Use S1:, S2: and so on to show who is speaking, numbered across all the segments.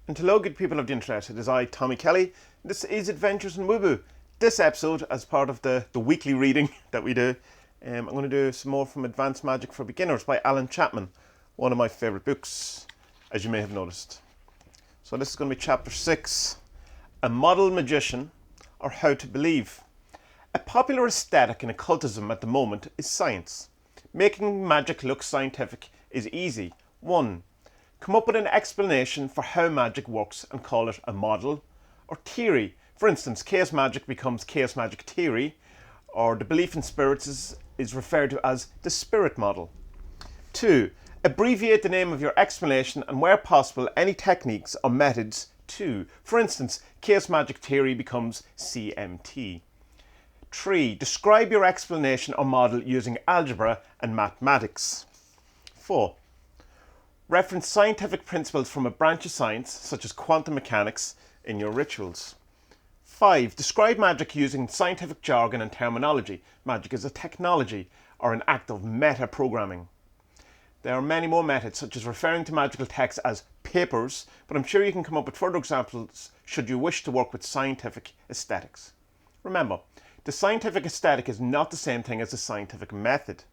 S1: And hello good people of the internet, it is I, Tommy Kelly. This is Adventures in Woo-Boo. This episode, as part of the weekly reading that we do, I'm going to do some more from Advanced Magick for Beginners by Alan Chapman. One of my favourite books, as you may have noticed. So this is going to be chapter 6, A Model Magician, or How to Believe. A popular aesthetic in occultism at the moment is science. Making magic look scientific is easy. 1. Come up with an explanation for how magic works and call it a model or theory. For instance, chaos magic becomes chaos magic theory, or the belief in spirits is referred to as the spirit model. 2. Abbreviate the name of your explanation and where possible any techniques or methods too. For instance, chaos magic theory becomes CMT. 3. Describe your explanation or model using algebra and mathematics. 4. Reference scientific principles from a branch of science, such as quantum mechanics, in your rituals. 5. Describe magic using scientific jargon and terminology. Magic is a technology or an act of meta-programming. There are many more methods, such as referring to magical texts as papers, but I'm sure you can come up with further examples should you wish to work with scientific aesthetics. Remember, the scientific aesthetic is not the same thing as the scientific method.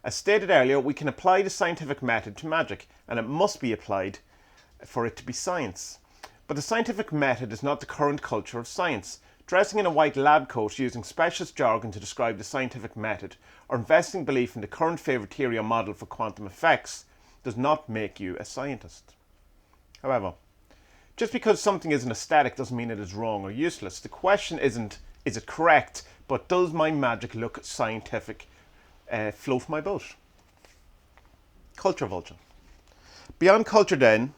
S1: As stated earlier, we can apply the scientific method to magic, and it must be applied for it to be science. But the scientific method is not the current culture of science. Dressing in a white lab coat using specialist jargon to describe the scientific method, or investing belief in the current favoured theory or model for quantum effects, does not make you a scientist. However, just because something is an aesthetic doesn't mean it is wrong or useless. The question isn't, is it correct, but does my magic look scientific? Float my boat. Culture vulture. Beyond culture then,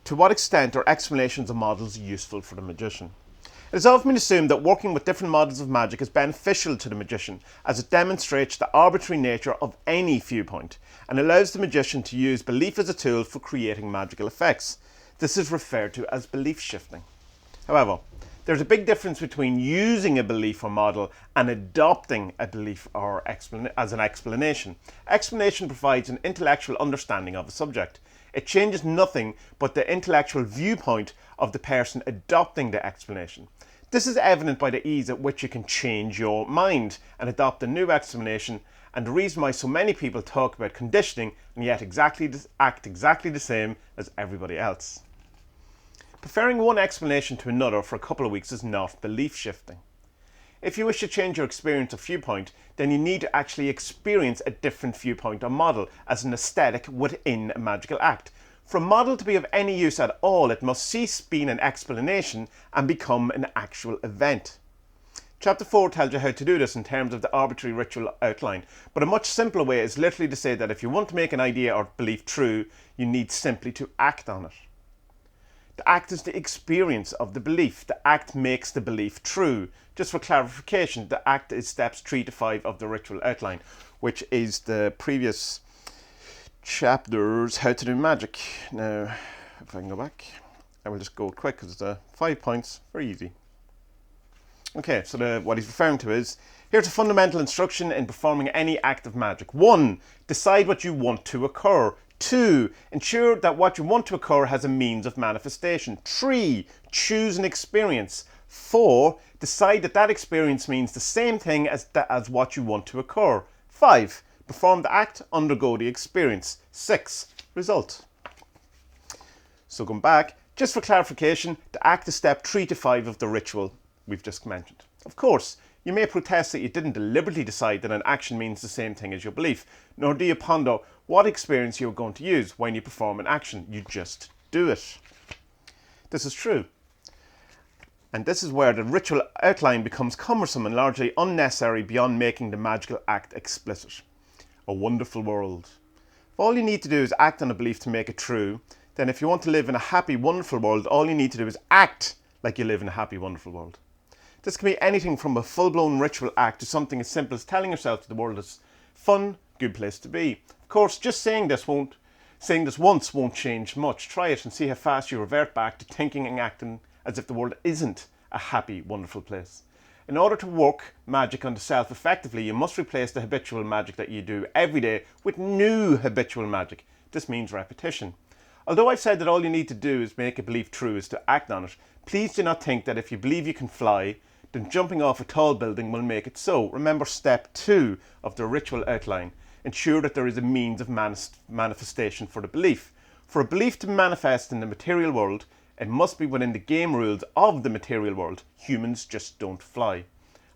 S1: to what extent are explanations of models useful for the magician? It has often been assumed that working with different models of magic is beneficial to the magician, as it demonstrates the arbitrary nature of any viewpoint and allows the magician to use belief as a tool for creating magical effects. This is referred to as belief shifting. However, there's a big difference between using a belief or model and adopting a belief or as an explanation. Explanation provides an intellectual understanding of a subject. It changes nothing but the intellectual viewpoint of the person adopting the explanation. This is evident by the ease at which you can change your mind and adopt a new explanation, and the reason why so many people talk about conditioning and yet act exactly the same as everybody else. Preferring one explanation to another for a couple of weeks is not belief shifting. If you wish to change your experience of viewpoint, then you need to actually experience a different viewpoint or model as an aesthetic within a magical act. For a model to be of any use at all, it must cease being an explanation and become an actual event. Chapter 4 tells you how to do this in terms of the arbitrary ritual outline, but a much simpler way is literally to say that if you want to make an idea or belief true, you need simply to act on it. The act is the experience of the belief. The act makes the belief true. Just for clarification, the act is steps 3 to 5 of the ritual outline, which is the previous chapters, How to Do Magic. Now, if I can go back, I will just go quick because it's 5 points, very easy. Okay, so what he's referring to is, here's a fundamental instruction in performing any act of magic. 1. Decide what you want to occur. 2. Ensure that what you want to occur has a means of manifestation. 3. Choose an experience. 4. Decide that that experience means the same thing as what you want to occur. 5. Perform the act, undergo the experience. 6. Result. So going back, just for clarification, the act is step 3 to 5 of the ritual we've just mentioned. Of course, you may protest that you didn't deliberately decide that an action means the same thing as your belief, nor do you ponder what experience you're going to use when you perform an action. You just do it. This is true. And this is where the ritual outline becomes cumbersome and largely unnecessary beyond making the magical act explicit. A wonderful world. If all you need to do is act on a belief to make it true, then if you want to live in a happy, wonderful world, all you need to do is act like you live in a happy, wonderful world. This can be anything from a full-blown ritual act to something as simple as telling yourself that the world is fun, good place to be. Of course, just saying this once won't change much. Try it and see how fast you revert back to thinking and acting as if the world isn't a happy, wonderful place. In order to work magic on the self effectively, you must replace the habitual magic that you do every day with new habitual magic. This means repetition. Although I've said that all you need to do is make a belief true is to act on it, please do not think that if you believe you can fly, then jumping off a tall building will make it so. Remember step 2 of the ritual outline. Ensure that there is a means of manifestation for the belief. For a belief to manifest in the material world, it must be within the game rules of the material world. Humans just don't fly.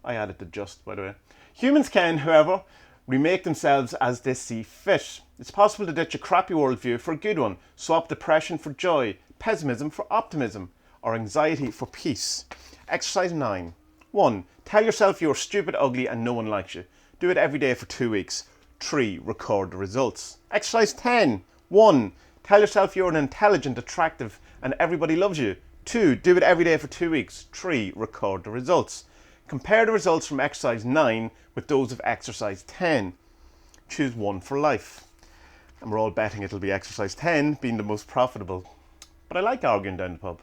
S1: I added the just, by the way. Humans can, however, remake themselves as they see fit. It's possible to ditch a crappy worldview for a good one. Swap depression for joy, pessimism for optimism, or anxiety for peace. Exercise 9. 1. Tell yourself you're stupid, ugly, and no one likes you. Do it every day for 2 weeks. 3. Record the results. Exercise 10. 1. Tell yourself you're an intelligent, attractive, and everybody loves you. 2. Do it every day for 2 weeks. 3. Record the results. Compare the results from exercise 9 with those of exercise 10. Choose one for life. And we're all betting it'll be exercise 10 being the most profitable. But I like arguing down the pub.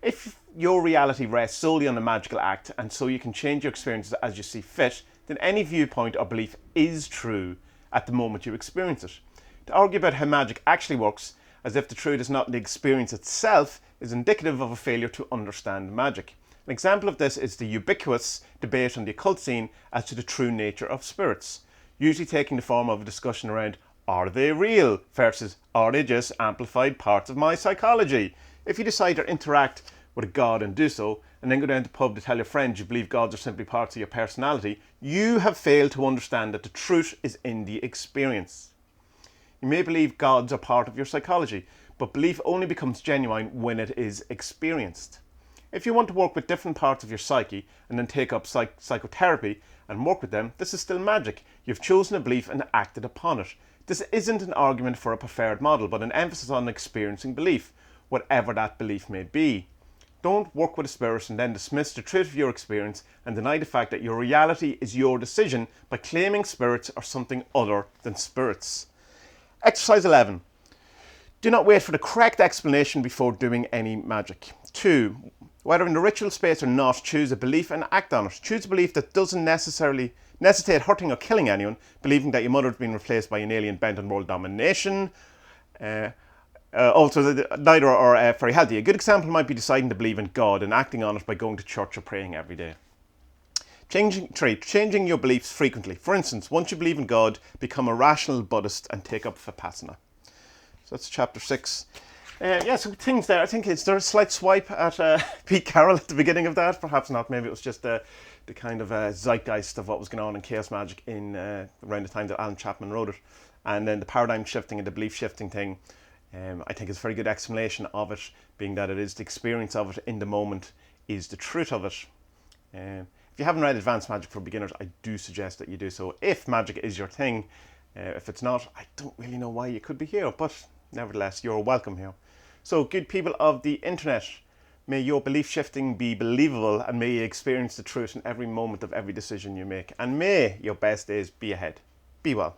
S1: If your reality rests solely on a magical act and so you can change your experiences as you see fit, then any viewpoint or belief is true at the moment you experience it. To argue about how magic actually works, as if the truth is not in the experience itself, is indicative of a failure to understand magic. An example of this is the ubiquitous debate on the occult scene as to the true nature of spirits, usually taking the form of a discussion around are they real versus are they just amplified parts of my psychology. If you decide to interact with a god and do so, and then go down to the pub to tell your friends you believe gods are simply parts of your personality, you have failed to understand that the truth is in the experience. You may believe gods are part of your psychology, but belief only becomes genuine when it is experienced. If you want to work with different parts of your psyche and then take up psychotherapy and work with them, this is still magic. You've chosen a belief and acted upon it. This isn't an argument for a preferred model, but an emphasis on experiencing belief, whatever that belief may be. Don't work with a spirit and then dismiss the truth of your experience and deny the fact that your reality is your decision by claiming spirits are something other than spirits. Exercise 11. Do not wait for the correct explanation before doing any magic. 2. Whether in the ritual space or not, choose a belief and act on it. Choose a belief that doesn't necessarily necessitate hurting or killing anyone, believing that your mother has been replaced by an alien bent on world domination. Also, neither are very healthy. A good example might be deciding to believe in God and acting on it by going to church or praying every day. Changing your beliefs frequently. For instance, once you believe in God, become a rational Buddhist and take up Vipassana. So that's chapter 6. So things there. I think is there a slight swipe at Pete Carroll at the beginning of that? Perhaps not. Maybe it was just the kind of zeitgeist of what was going on in Chaos Magic in around the time that Alan Chapman wrote it. And then the paradigm shifting and the belief shifting thing. I think it's a very good explanation of it, being that it is the experience of it in the moment is the truth of it. If you haven't read Advanced Magick for Beginners, I do suggest that you do so if magic is your thing. If it's not, I don't really know why you could be here, but nevertheless, you're welcome here. So, good people of the internet, may your belief shifting be believable and may you experience the truth in every moment of every decision you make. And may your best days be ahead. Be well.